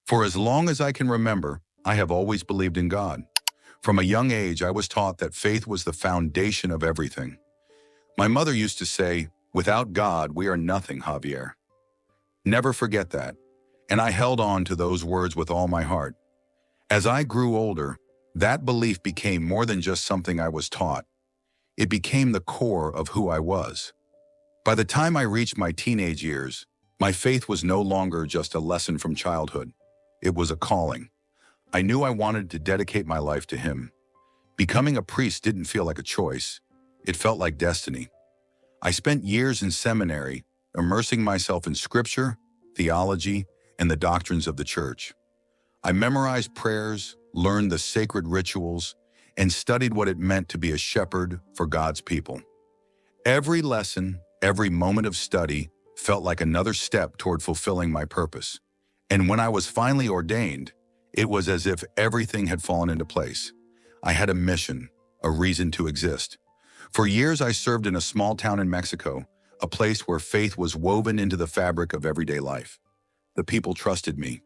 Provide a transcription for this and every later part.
For as long as I can remember, I have always believed in God. From a young age, I was taught that faith was the foundation of everything. My mother used to say, "Without God, we are nothing, Javier." Never forget that. And I held on to those words with all my heart. As I grew older, that belief became more than just something I was taught. It became the core of who I was. By the time I reached my teenage years, my faith was no longer just a lesson from childhood. It was a calling. I knew I wanted to dedicate my life to Him. Becoming a priest didn't feel like a choice. It felt like destiny. I spent years in seminary, immersing myself in scripture, theology, and the doctrines of the church. I memorized prayers, learned the sacred rituals, and studied what it meant to be a shepherd for God's people. Every lesson, every moment of study felt like another step toward fulfilling my purpose. And when I was finally ordained, it was as if everything had fallen into place. I had a mission, a reason to exist. For years, I served in a small town in Mexico, a place where faith was woven into the fabric of everyday life. The people trusted me.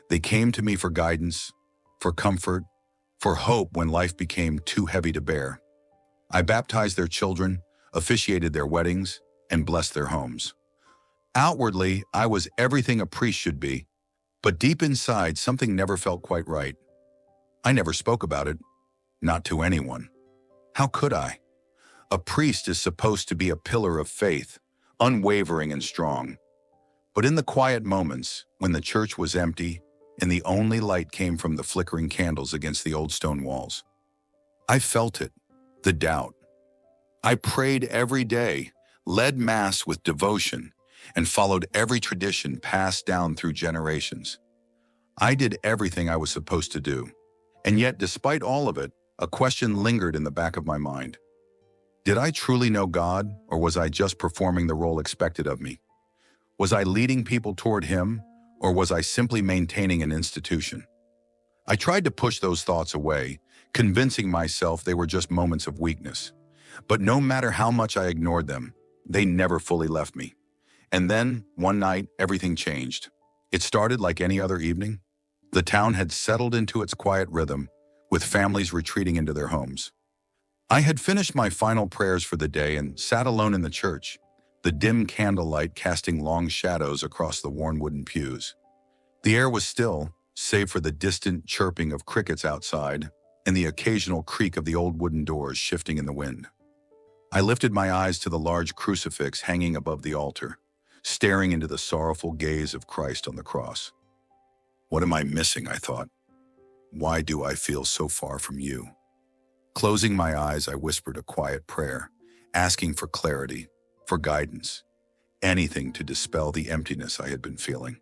They came to me for guidance, for comfort, for hope when life became too heavy to bear. I baptized their children, officiated their weddings, and blessed their homes. Outwardly, I was everything a priest should be, but deep inside, something never felt quite right. I never spoke about it, not to anyone. How could I? A priest is supposed to be a pillar of faith, unwavering and strong. But in the quiet moments, when the church was empty and the only light came from the flickering candles against the old stone walls, I felt it, the doubt. I prayed every day, led Mass with devotion, and followed every tradition passed down through generations. I did everything I was supposed to do. And yet, despite all of it, a question lingered in the back of my mind. Did I truly know God, or was I just performing the role expected of me? Was I leading people toward Him, or was I simply maintaining an institution? I tried to push those thoughts away, convincing myself they were just moments of weakness. But no matter how much I ignored them, they never fully left me. And then, one night, everything changed. It started like any other evening. The town had settled into its quiet rhythm, with families retreating into their homes. I had finished my final prayers for the day and sat alone in the church, the dim candlelight casting long shadows across the worn wooden pews. The air was still, save for the distant chirping of crickets outside and the occasional creak of the old wooden doors shifting in the wind. I lifted my eyes to the large crucifix hanging above the altar, staring into the sorrowful gaze of Christ on the cross. What am I missing, I thought. Why do I feel so far from you? Closing my eyes, I whispered a quiet prayer, asking for clarity, for guidance, anything to dispel the emptiness I had been feeling.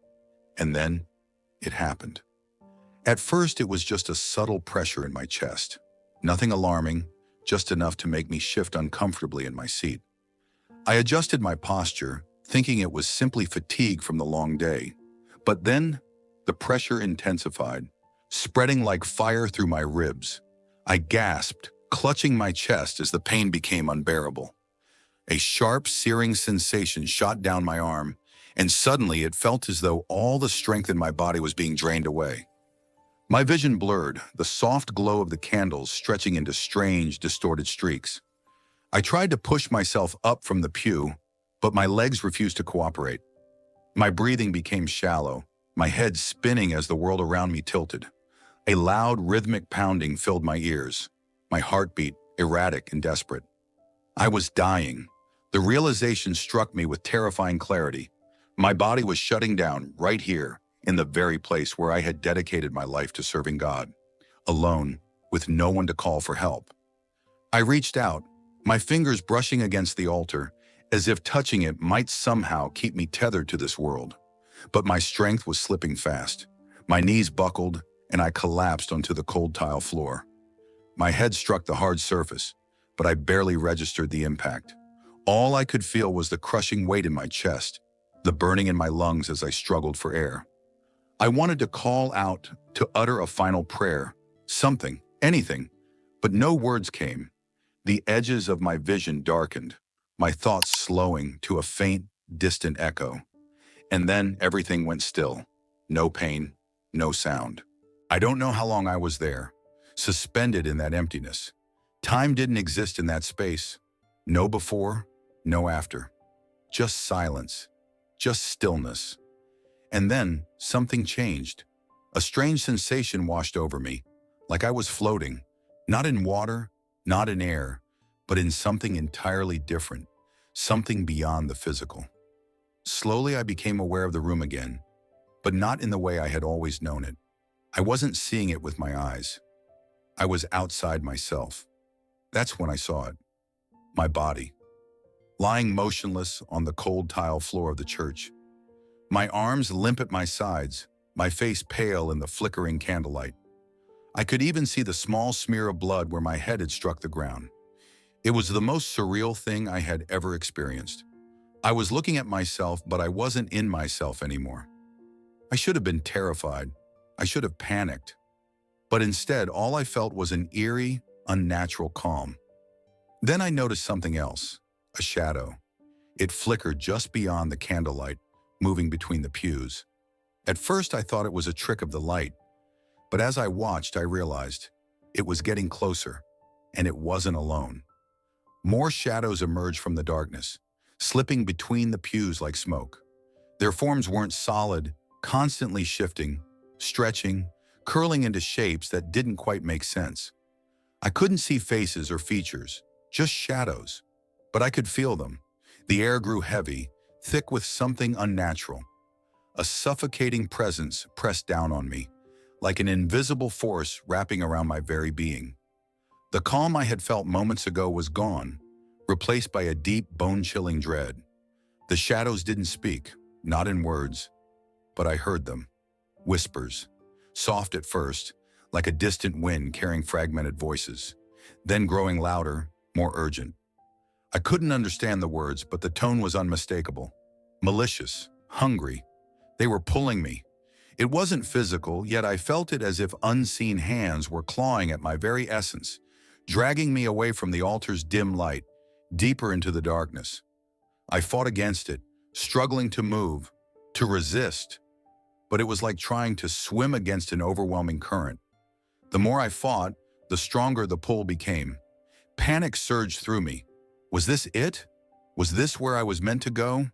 And then, it happened. At first, it was just a subtle pressure in my chest. Nothing alarming, just enough to make me shift uncomfortably in my seat. I adjusted my posture, thinking it was simply fatigue from the long day. But then, the pressure intensified, spreading like fire through my ribs. I gasped, clutching my chest as the pain became unbearable. A sharp, searing sensation shot down my arm, and suddenly it felt as though all the strength in my body was being drained away. My vision blurred, the soft glow of the candles stretching into strange, distorted streaks. I tried to push myself up from the pew, but my legs refused to cooperate. My breathing became shallow, my head spinning as the world around me tilted. A loud, rhythmic pounding filled my ears, my heartbeat erratic and desperate. I was dying. The realization struck me with terrifying clarity. My body was shutting down right here, in the very place where I had dedicated my life to serving God, alone, with no one to call for help. I reached out, my fingers brushing against the altar, as if touching it might somehow keep me tethered to this world. But my strength was slipping fast. My knees buckled, and I collapsed onto the cold tile floor. My head struck the hard surface, but I barely registered the impact. All I could feel was the crushing weight in my chest, the burning in my lungs as I struggled for air. I wanted to call out, to utter a final prayer, something, anything, but no words came. The edges of my vision darkened, my thoughts slowing to a faint, distant echo. And then everything went still. No pain, no sound. I don't know how long I was there, suspended in that emptiness. Time didn't exist in that space. No before, no after. Just silence, just stillness. And then something changed. A strange sensation washed over me, like I was floating, not in water, not in air, but in something entirely different, something beyond the physical. Slowly, I became aware of the room again, but not in the way I had always known it. I wasn't seeing it with my eyes. I was outside myself. That's when I saw it. My body, lying motionless on the cold tile floor of the church. My arms limp at my sides, my face pale in the flickering candlelight. I could even see the small smear of blood where my head had struck the ground. It was the most surreal thing I had ever experienced. I was looking at myself, but I wasn't in myself anymore. I should have been terrified. I should have panicked. But instead, all I felt was an eerie, unnatural calm. Then I noticed something else, a shadow. It flickered just beyond the candlelight, moving between the pews. At first, I thought it was a trick of the light, but as I watched, I realized it was getting closer, and it wasn't alone. More shadows emerged from the darkness, slipping between the pews like smoke. Their forms weren't solid, constantly shifting, stretching, curling into shapes that didn't quite make sense. I couldn't see faces or features, just shadows, but I could feel them. The air grew heavy, thick with something unnatural. A suffocating presence pressed down on me, like an invisible force wrapping around my very being. The calm I had felt moments ago was gone, replaced by a deep, bone-chilling dread. The shadows didn't speak, not in words, but I heard them. Whispers, soft at first, like a distant wind carrying fragmented voices, then growing louder, more urgent. I couldn't understand the words, but the tone was unmistakable. Malicious, hungry. They were pulling me. It wasn't physical, yet I felt it as if unseen hands were clawing at my very essence, dragging me away from the altar's dim light, deeper into the darkness. I fought against it, struggling to move, to resist, but it was like trying to swim against an overwhelming current. The more I fought, the stronger the pull became. Panic surged through me. Was this it? Was this where I was meant to go?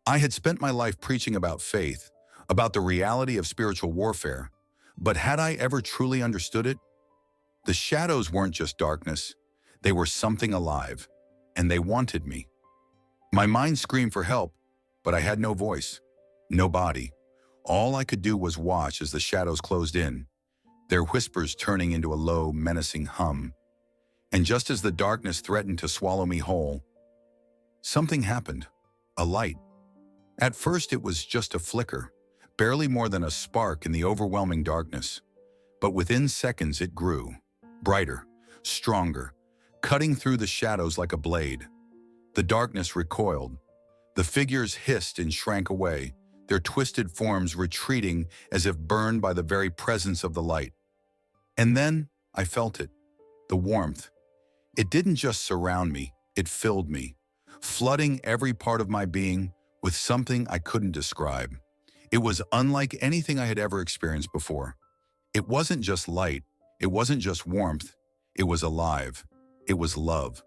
I had spent my life preaching about faith, about the reality of spiritual warfare, but had I ever truly understood it? The shadows weren't just darkness. They were something alive, and they wanted me. My mind screamed for help, but I had no voice, no body. All I could do was watch as the shadows closed in, their whispers turning into a low, menacing hum. And just as the darkness threatened to swallow me whole, something happened, a light. At first it was just a flicker, barely more than a spark in the overwhelming darkness. But within seconds it grew, brighter, stronger, cutting through the shadows like a blade. The darkness recoiled. The figures hissed and shrank away, their twisted forms retreating as if burned by the very presence of the light. And then I felt it, the warmth. It didn't just surround me, it filled me, flooding every part of my being with something I couldn't describe. It was unlike anything I had ever experienced before. It wasn't just light, it wasn't just warmth, it was alive, it was love.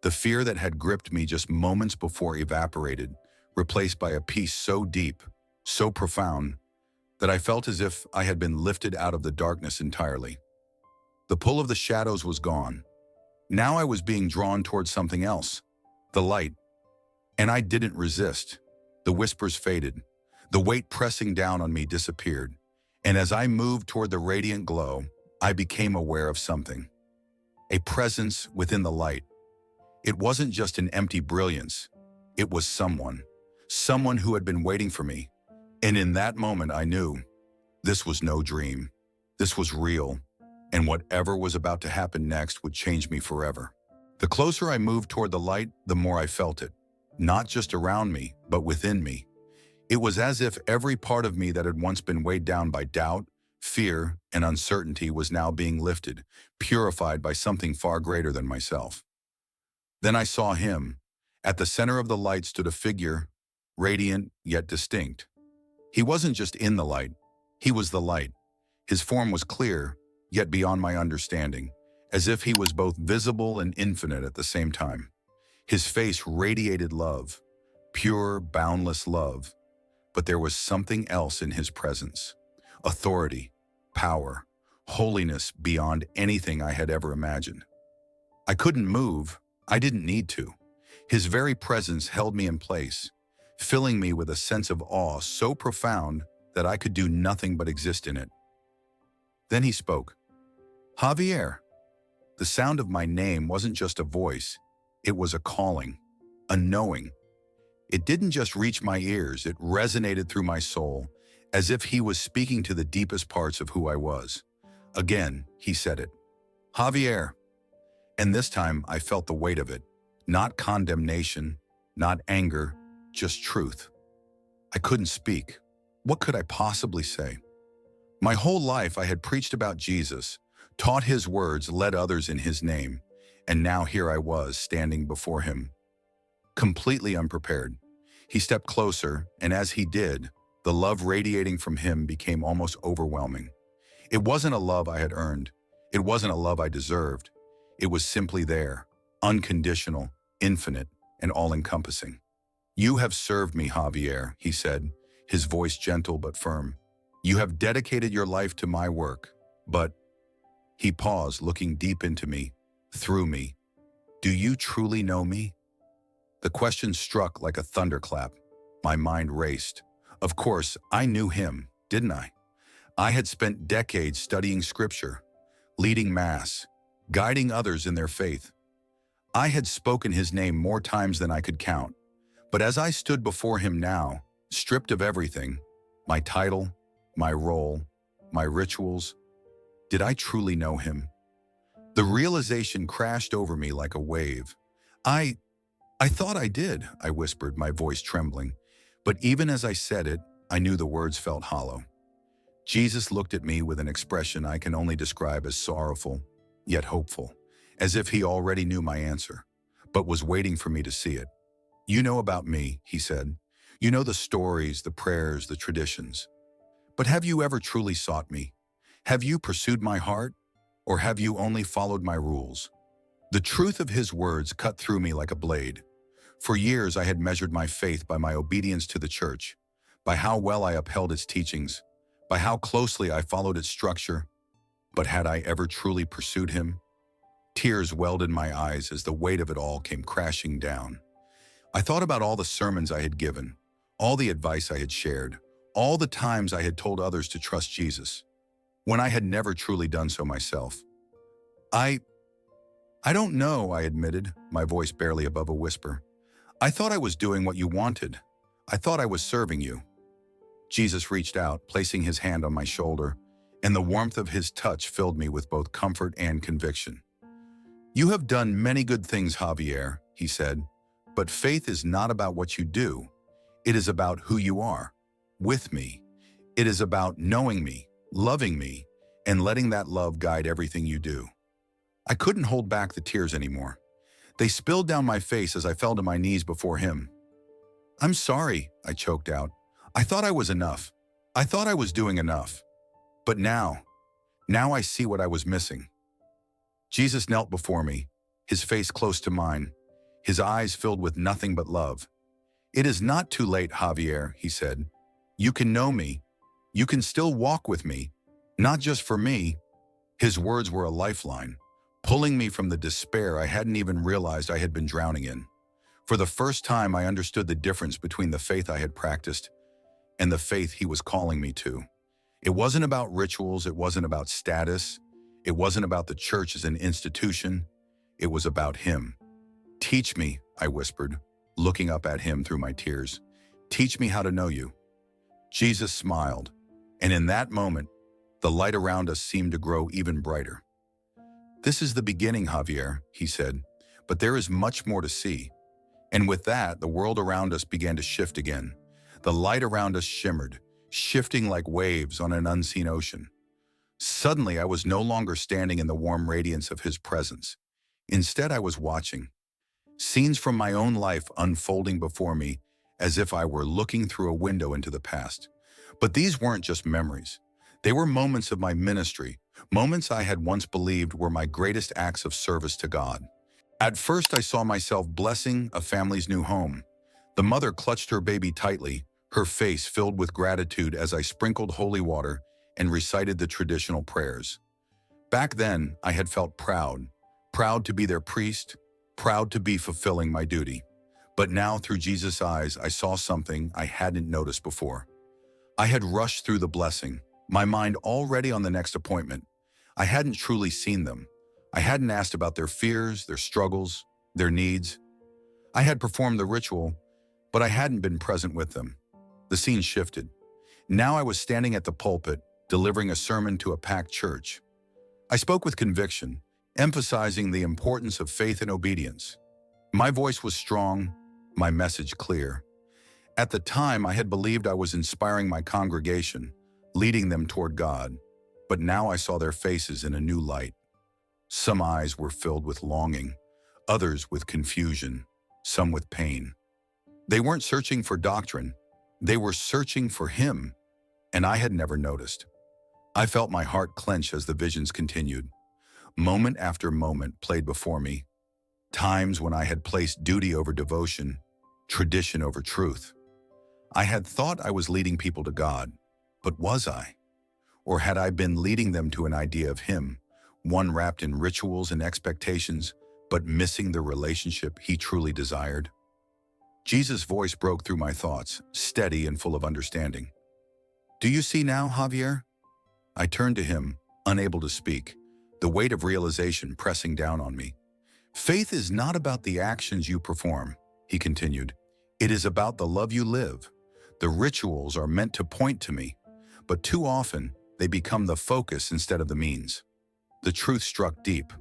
The fear that had gripped me just moments before evaporated, replaced by a peace so deep, so profound, that I felt as if I had been lifted out of the darkness entirely. The pull of the shadows was gone. Now I was being drawn towards something else, the light. And I didn't resist. The whispers faded. The weight pressing down on me disappeared. And as I moved toward the radiant glow, I became aware of something. A presence within the light. It wasn't just an empty brilliance. It was someone who had been waiting for me. And in that moment, I knew this was no dream. This was real. And whatever was about to happen next would change me forever. The closer I moved toward the light, the more I felt it. Not just around me, but within me. It was as if every part of me that had once been weighed down by doubt, fear, and uncertainty was now being lifted, purified by something far greater than myself. Then I saw him. At the center of the light stood a figure, radiant yet distinct. He wasn't just in the light. He was the light. His form was clear, yet beyond my understanding, as if he was both visible and infinite at the same time. His face radiated love, pure, boundless love, but there was something else in his presence. Authority, power, holiness beyond anything I had ever imagined. I couldn't move. I didn't need to. His very presence held me in place, filling me with a sense of awe so profound that I could do nothing but exist in it. Then he spoke. Javier. The sound of my name wasn't just a voice. It was a calling, a knowing. It didn't just reach my ears, it resonated through my soul, as if he was speaking to the deepest parts of who I was. Again, he said it. Javier. And this time I felt the weight of it. Not condemnation, not anger, just truth. I couldn't speak. What could I possibly say? My whole life I had preached about Jesus, taught his words, led others in his name, and now here I was standing before him. Completely unprepared. He stepped closer, and as he did, the love radiating from him became almost overwhelming. It wasn't a love I had earned. It wasn't a love I deserved. It was simply there, unconditional, infinite, and all-encompassing. You have served me, Javier, he said, his voice gentle but firm. You have dedicated your life to my work, but... He paused, looking deep into me, through me. Do you truly know me? The question struck like a thunderclap. My mind raced. Of course, I knew him, didn't I? I had spent decades studying scripture, leading mass, guiding others in their faith. I had spoken his name more times than I could count. But as I stood before him now, stripped of everything, my title, my role, my rituals, did I truly know him? The realization crashed over me like a wave. I thought I did, I whispered, my voice trembling. But even as I said it, I knew the words felt hollow. Jesus looked at me with an expression I can only describe as sorrowful, yet hopeful, as if he already knew my answer, but was waiting for me to see it. You know about me, he said. You know the stories, the prayers, the traditions. But have you ever truly sought me? Have you pursued my heart, or have you only followed my rules? The truth of his words cut through me like a blade. For years I had measured my faith by my obedience to the church, by how well I upheld its teachings, by how closely I followed its structure. But had I ever truly pursued him? Tears welled in my eyes as the weight of it all came crashing down. I thought about all the sermons I had given, all the advice I had shared, all the times I had told others to trust Jesus, when I had never truly done so myself. I don't know, I admitted, my voice barely above a whisper. I thought I was doing what you wanted. I thought I was serving you. Jesus reached out, placing his hand on my shoulder, and the warmth of his touch filled me with both comfort and conviction. You have done many good things, Javier, he said, but faith is not about what you do. It is about who you are, with me. It is about knowing me, loving me, and letting that love guide everything you do. I couldn't hold back the tears anymore. They spilled down my face as I fell to my knees before him. I'm sorry, I choked out. I thought I was enough. I thought I was doing enough. But now I see what I was missing. Jesus knelt before me, his face close to mine, his eyes filled with nothing but love. It is not too late, Javier, he said. You can know me. You can still walk with me, not just for me. His words were a lifeline, pulling me from the despair I hadn't even realized I had been drowning in. For the first time, I understood the difference between the faith I had practiced and the faith he was calling me to. It wasn't about rituals, it wasn't about status, it wasn't about the church as an institution, it was about him. Teach me, I whispered, looking up at him through my tears. Teach me how to know you. Jesus smiled, and in that moment, the light around us seemed to grow even brighter. This is the beginning, Javier, he said, but there is much more to see. And with that, the world around us began to shift again. The light around us shimmered, shifting like waves on an unseen ocean. Suddenly, I was no longer standing in the warm radiance of his presence. Instead, I was watching. Scenes from my own life unfolding before me as if I were looking through a window into the past. But these weren't just memories. They were moments of my ministry, moments I had once believed were my greatest acts of service to God. At first, I saw myself blessing a family's new home. The mother clutched her baby tightly, her face filled with gratitude as I sprinkled holy water and recited the traditional prayers. Back then, I had felt proud, proud to be their priest, proud to be fulfilling my duty. But now, through Jesus' eyes, I saw something I hadn't noticed before. I had rushed through the blessing, my mind already on the next appointment. I hadn't truly seen them. I hadn't asked about their fears, their struggles, their needs. I had performed the ritual, but I hadn't been present with them. The scene shifted. Now I was standing at the pulpit, delivering a sermon to a packed church. I spoke with conviction, emphasizing the importance of faith and obedience. My voice was strong, my message clear. At the time, I had believed I was inspiring my congregation, leading them toward God. But now I saw their faces in a new light. Some eyes were filled with longing, others with confusion, some with pain. They weren't searching for doctrine. They were searching for Him, and I had never noticed. I felt my heart clench as the visions continued. Moment after moment played before me. Times when I had placed duty over devotion, tradition over truth. I had thought I was leading people to God, but was I? Or had I been leading them to an idea of Him, one wrapped in rituals and expectations, but missing the relationship He truly desired? Jesus' voice broke through my thoughts, steady and full of understanding. "Do you see now, Javier?" I turned to him, unable to speak, the weight of realization pressing down on me. "Faith is not about the actions you perform," he continued. "It is about the love you live. The rituals are meant to point to me, but too often they become the focus instead of the means." The truth struck deep.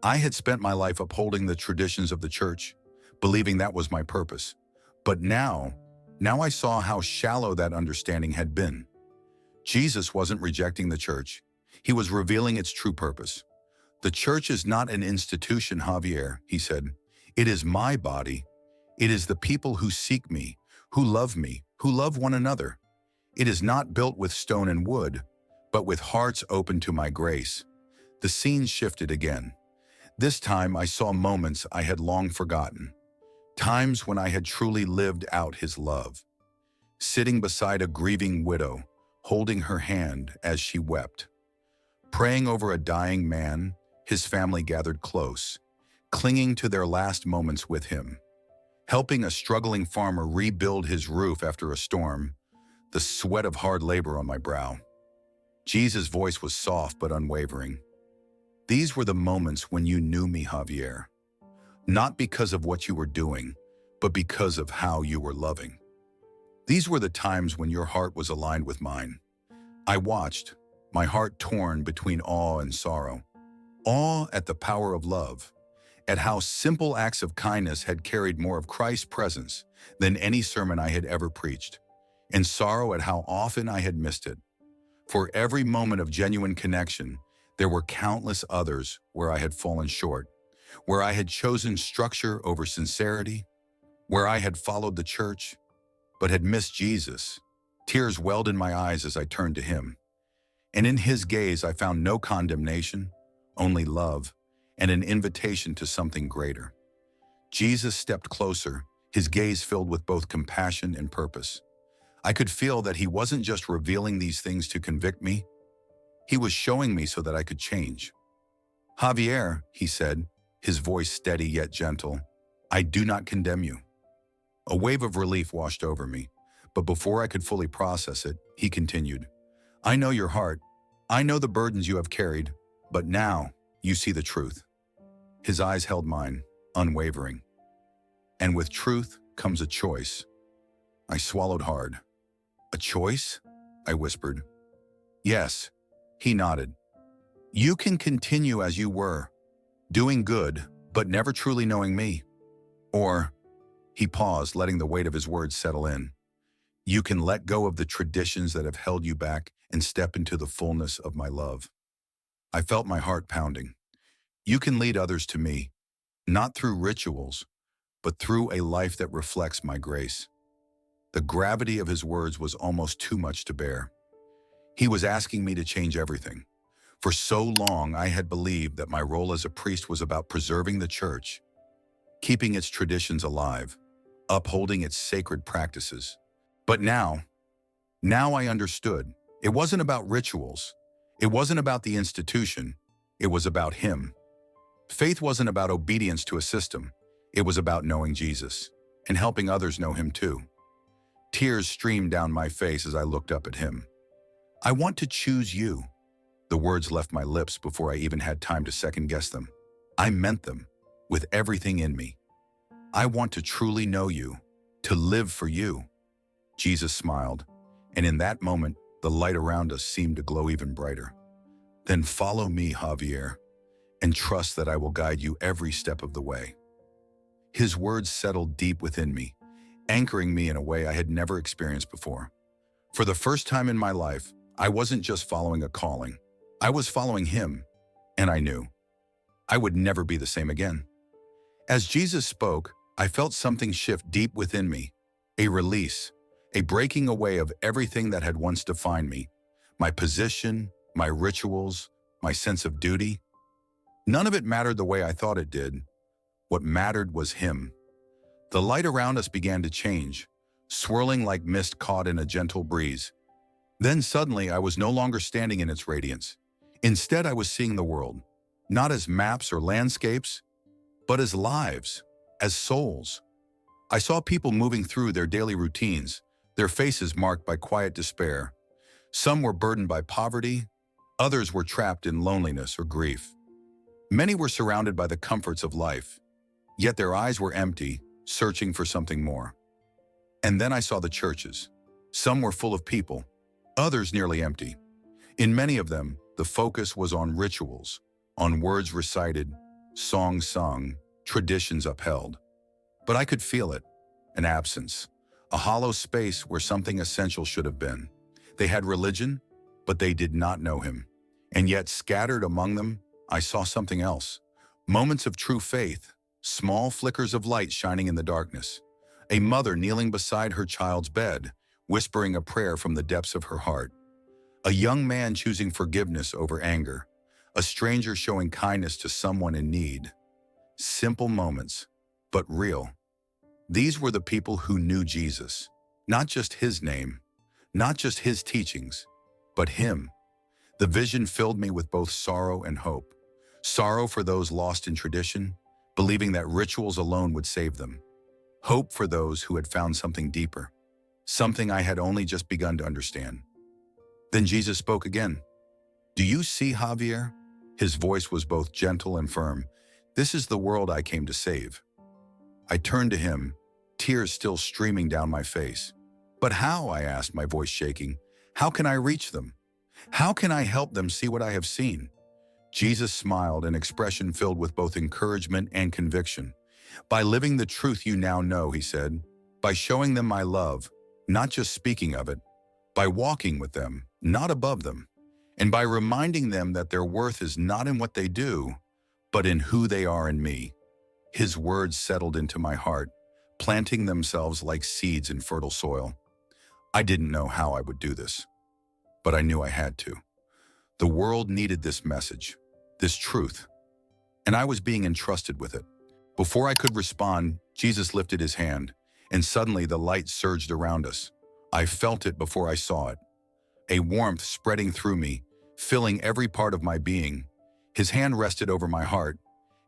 I had spent my life upholding the traditions of the church, believing that was my purpose. But now I saw how shallow that understanding had been. Jesus wasn't rejecting the church. He was revealing its true purpose. "The church is not an institution, Javier," he said. "It is my body. It is the people who seek me, who love one another. It is not built with stone and wood, but with hearts open to my grace." The scene shifted again. This time I saw moments I had long forgotten. Times when I had truly lived out His love. Sitting beside a grieving widow, holding her hand as she wept. Praying over a dying man, his family gathered close, clinging to their last moments with him. Helping a struggling farmer rebuild his roof after a storm, the sweat of hard labor on my brow. Jesus' voice was soft but unwavering. "These were the moments when you knew me, Javier. Not because of what you were doing, but because of how you were loving. These were the times when your heart was aligned with mine." I watched, my heart torn between awe and sorrow. Awe at the power of love, at how simple acts of kindness had carried more of Christ's presence than any sermon I had ever preached, and sorrow at how often I had missed it. For every moment of genuine connection, there were countless others where I had fallen short, where I had chosen structure over sincerity, where I had followed the church, but had missed Jesus. Tears welled in my eyes as I turned to Him. And in His gaze I found no condemnation, only love, and an invitation to something greater. Jesus stepped closer, His gaze filled with both compassion and purpose. I could feel that He wasn't just revealing these things to convict me. He was showing me so that I could change. "Javier," He said, His voice steady yet gentle, "I do not condemn you." A wave of relief washed over me, but before I could fully process it, He continued, "I know your heart. I know the burdens you have carried, but now you see the truth." His eyes held mine, unwavering. "And with truth comes a choice." I swallowed hard. "A choice?" I whispered. "Yes," He nodded. "You can continue as you were, doing good, but never truly knowing me. Or," he paused, letting the weight of his words settle in, "you can let go of the traditions that have held you back and step into the fullness of my love." I felt my heart pounding. "You can lead others to me, not through rituals, but through a life that reflects my grace." The gravity of his words was almost too much to bear. He was asking me to change everything. For so long, I had believed that my role as a priest was about preserving the church, keeping its traditions alive, upholding its sacred practices. But now I understood. It wasn't about rituals. It wasn't about the institution. It was about Him. Faith wasn't about obedience to a system. It was about knowing Jesus and helping others know Him too. Tears streamed down my face as I looked up at Him. "I want to choose you." The words left my lips before I even had time to second-guess them. I meant them, with everything in me. "I want to truly know you, to live for you." Jesus smiled, and in that moment, the light around us seemed to glow even brighter. "Then follow me, Javier, and trust that I will guide you every step of the way." His words settled deep within me, anchoring me in a way I had never experienced before. For the first time in my life, I wasn't just following a calling. I was following Him, and I knew I would never be the same again. As Jesus spoke, I felt something shift deep within me, a release, a breaking away of everything that had once defined me, my position, my rituals, my sense of duty. None of it mattered the way I thought it did. What mattered was Him. The light around us began to change, swirling like mist caught in a gentle breeze. Then suddenly I was no longer standing in its radiance. Instead, I was seeing the world, not as maps or landscapes, but as lives, as souls. I saw people moving through their daily routines, their faces marked by quiet despair. Some were burdened by poverty, others were trapped in loneliness or grief. Many were surrounded by the comforts of life, yet their eyes were empty, searching for something more. And then I saw the churches. Some were full of people, others nearly empty. In many of them, the focus was on rituals, on words recited, songs sung, traditions upheld. But I could feel it, an absence, a hollow space where something essential should have been. They had religion, but they did not know Him. And yet, scattered among them, I saw something else. Moments of true faith, small flickers of light shining in the darkness. A mother kneeling beside her child's bed, whispering a prayer from the depths of her heart. A young man choosing forgiveness over anger. A stranger showing kindness to someone in need. Simple moments, but real. These were the people who knew Jesus, not just His name, not just His teachings, but Him. The vision filled me with both sorrow and hope. Sorrow for those lost in tradition, believing that rituals alone would save them. Hope for those who had found something deeper, something I had only just begun to understand. Then Jesus spoke again. "Do you see, Javier?" His voice was both gentle and firm. "This is the world I came to save." I turned to Him, tears still streaming down my face. "But how?" I asked, my voice shaking. "How can I reach them? How can I help them see what I have seen?" Jesus smiled, an expression filled with both encouragement and conviction. "By living the truth you now know," He said, "by showing them my love, not just speaking of it, by walking with them, not above them, and by reminding them that their worth is not in what they do, but in who they are in me." His words settled into my heart, planting themselves like seeds in fertile soil. I didn't know how I would do this, but I knew I had to. The world needed this message, this truth, and I was being entrusted with it. Before I could respond, Jesus lifted His hand, and suddenly the light surged around us. I felt it before I saw it, a warmth spreading through me, filling every part of my being. His hand rested over my heart,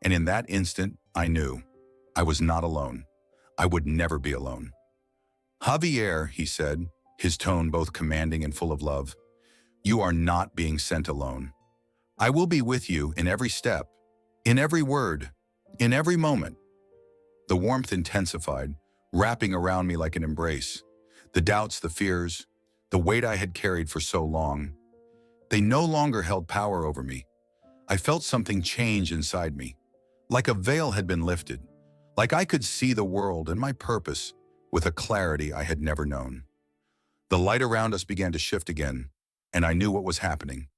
and in that instant, I knew I was not alone. I would never be alone. "Javier," He said, His tone both commanding and full of love, "you are not being sent alone. I will be with you in every step, in every word, in every moment." The warmth intensified, wrapping around me like an embrace. The doubts, the fears, the weight I had carried for so long, they no longer held power over me. I felt something change inside me, like a veil had been lifted, like I could see the world and my purpose with a clarity I had never known. The light around us began to shift again, and I knew what was happening.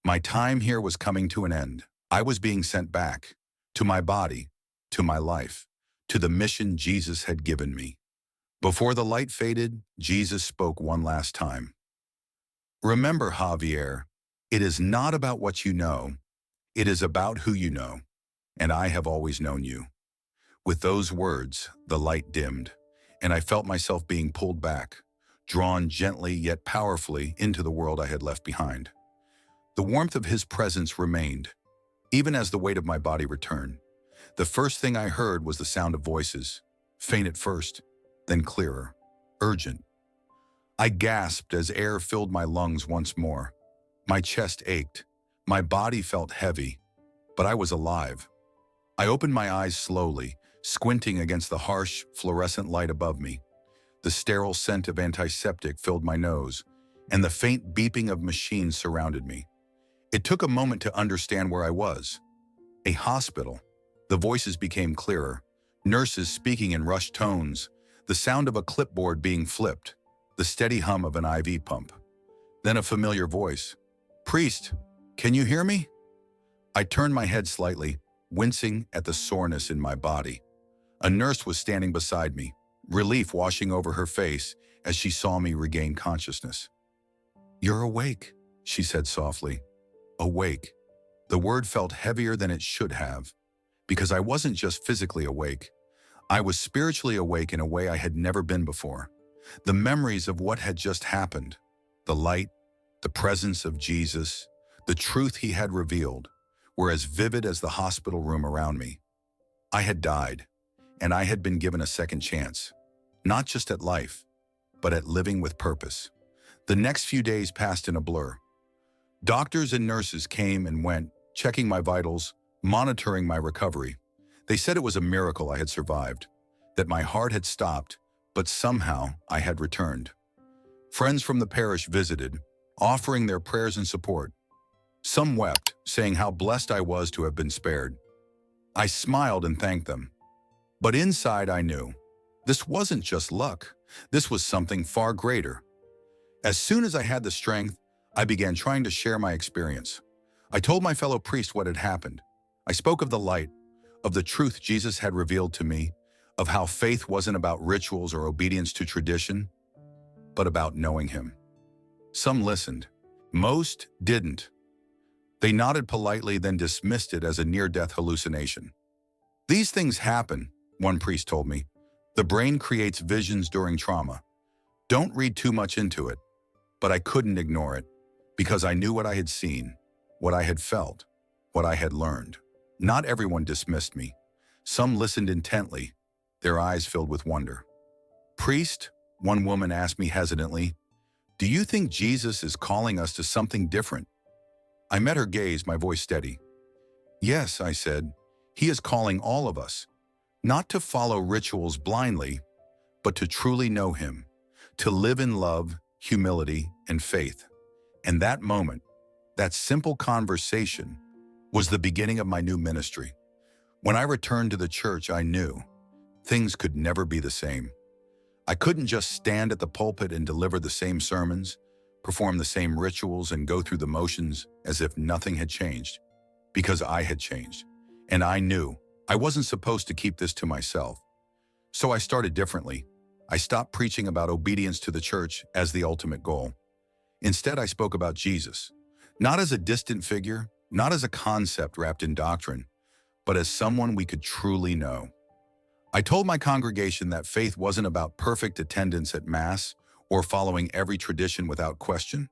My time here was coming to an end. I was being sent back, to my body, to my life, to the mission Jesus had given me. Before the light faded, Jesus spoke one last time. Remember, Javier, it is not about what you know, it is about who you know, and I have always known you. With those words, the light dimmed, and I felt myself being pulled back, drawn gently yet powerfully into the world I had left behind. The warmth of his presence remained, even as the weight of my body returned. The first thing I heard was the sound of voices, faint at first, then clearer, urgent. I gasped as air filled my lungs once more. My chest ached, my body felt heavy, but I was alive. I opened my eyes slowly, squinting against the harsh, fluorescent light above me. The sterile scent of antiseptic filled my nose, and the faint beeping of machines surrounded me. It took a moment to understand where I was. A hospital. The voices became clearer, nurses speaking in rushed tones, the sound of a clipboard being flipped, the steady hum of an IV pump. Then a familiar voice. "Priest, can you hear me?" I turned my head slightly, wincing at the soreness in my body. A nurse was standing beside me, relief washing over her face as she saw me regain consciousness. "You're awake," she said softly. Awake. The word felt heavier than it should have, because I wasn't just physically awake. I was spiritually awake in a way I had never been before. The memories of what had just happened, the light, the presence of Jesus, the truth he had revealed, were as vivid as the hospital room around me. I had died, and I had been given a second chance, not just at life, but at living with purpose. The next few days passed in a blur. Doctors and nurses came and went, checking my vitals, monitoring my recovery. They said it was a miracle I had survived, that my heart had stopped, but somehow I had returned. Friends from the parish visited, offering their prayers and support. Some wept, saying how blessed I was to have been spared. I smiled and thanked them. But inside I knew, this wasn't just luck. This was something far greater. As soon as I had the strength, I began trying to share my experience. I told my fellow priest what had happened. I spoke of the light, of the truth Jesus had revealed to me, of how faith wasn't about rituals or obedience to tradition, but about knowing him. Some listened. Most didn't. They nodded politely, then dismissed it as a near-death hallucination. "These things happen," one priest told me. "The brain creates visions during trauma. Don't read too much into it." But I couldn't ignore it, because I knew what I had seen, what I had felt, what I had learned. Not everyone dismissed me. Some listened intently, their eyes filled with wonder. "Priest," one woman asked me hesitantly, "do you think Jesus is calling us to something different?" I met her gaze, my voice steady. "Yes," I said, "he is calling all of us, not to follow rituals blindly, but to truly know him, to live in love, humility, and faith." And that moment, that simple conversation, was the beginning of my new ministry. When I returned to the church, I knew things could never be the same. I couldn't just stand at the pulpit and deliver the same sermons, perform the same rituals, and go through the motions as if nothing had changed, because I had changed. And I knew I wasn't supposed to keep this to myself. So I started differently. I stopped preaching about obedience to the church as the ultimate goal. Instead, I spoke about Jesus, not as a distant figure, not as a concept wrapped in doctrine, but as someone we could truly know. I told my congregation that faith wasn't about perfect attendance at Mass or following every tradition without question.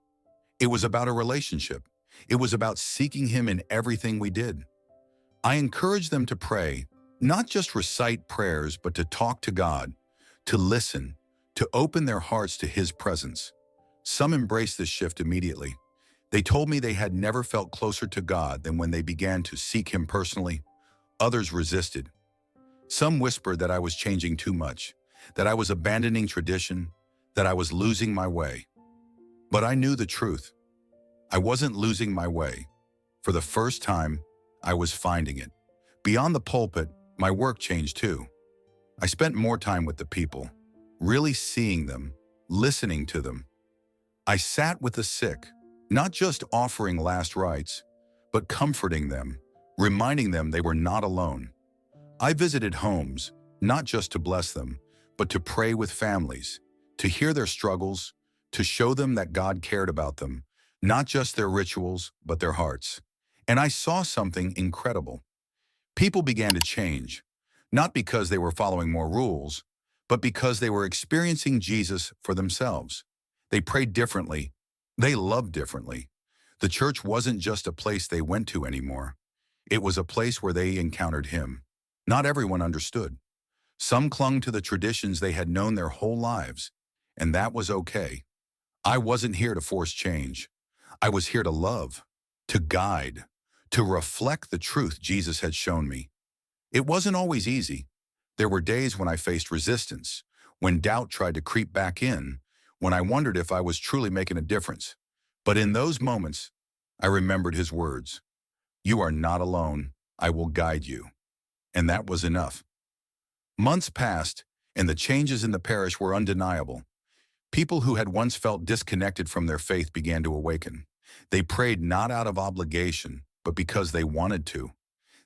It was about a relationship. It was about seeking him in everything we did. I encouraged them to pray, not just recite prayers, but to talk to God, to listen, to open their hearts to his presence. Some embraced this shift immediately. They told me they had never felt closer to God than when they began to seek him personally. Others resisted. Some whispered that I was changing too much, that I was abandoning tradition, that I was losing my way. But I knew the truth. I wasn't losing my way. For the first time, I was finding it. Beyond the pulpit, my work changed too. I spent more time with the people, really seeing them, listening to them. I sat with the sick, not just offering last rites, but comforting them, reminding them they were not alone. I visited homes, not just to bless them, but to pray with families, to hear their struggles, to show them that God cared about them, not just their rituals, but their hearts. And I saw something incredible. People began to change, not because they were following more rules, but because they were experiencing Jesus for themselves. They prayed differently. They loved differently. The church wasn't just a place they went to anymore. It was a place where they encountered Him. Not everyone understood. Some clung to the traditions they had known their whole lives, and that was okay. I wasn't here to force change. I was here to love, to guide, to reflect the truth Jesus had shown me. It wasn't always easy. There were days when I faced resistance, when doubt tried to creep back in, when I wondered if I was truly making a difference. But in those moments, I remembered His words, "You are not alone. I will guide you." And that was enough. Months passed, and the changes in the parish were undeniable. People who had once felt disconnected from their faith began to awaken. They prayed not out of obligation, but because they wanted to.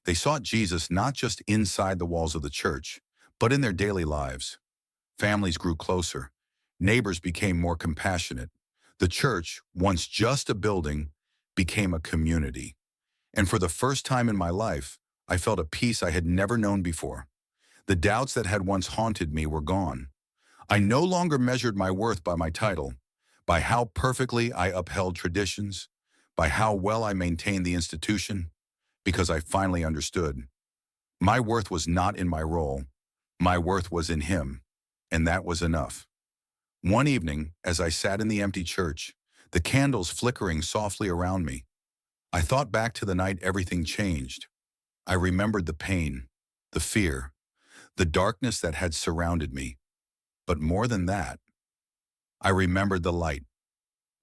They sought Jesus not just inside the walls of the church, but in their daily lives. Families grew closer. Neighbors became more compassionate. The church, once just a building, became a community. And for the first time in my life, I felt a peace I had never known before. The doubts that had once haunted me were gone. I no longer measured my worth by my title, by how perfectly I upheld traditions, by how well I maintained the institution, because I finally understood. My worth was not in my role. My worth was in Him, and that was enough. One evening, as I sat in the empty church, the candles flickering softly around me, I thought back to the night everything changed. I remembered the pain, the fear, the darkness that had surrounded me. But more than that, I remembered the light,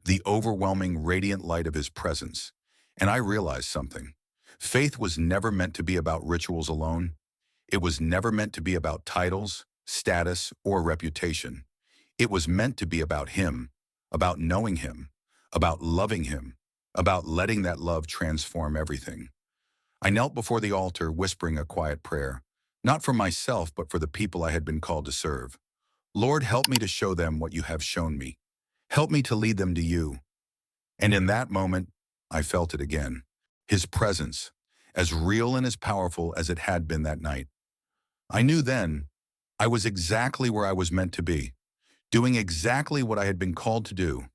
the overwhelming radiant light of His presence. And I realized something. Faith was never meant to be about rituals alone. It was never meant to be about titles, status, or reputation. It was meant to be about Him, about knowing Him, about loving Him, about letting that love transform everything. I knelt before the altar, whispering a quiet prayer, not for myself, but for the people I had been called to serve. Lord, help me to show them what You have shown me. Help me to lead them to You. And in that moment, I felt it again. His presence, as real and as powerful as it had been that night. I knew then I was exactly where I was meant to be, doing exactly what I had been called to do.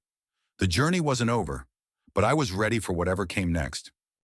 The journey wasn't over, but I was ready for whatever came next.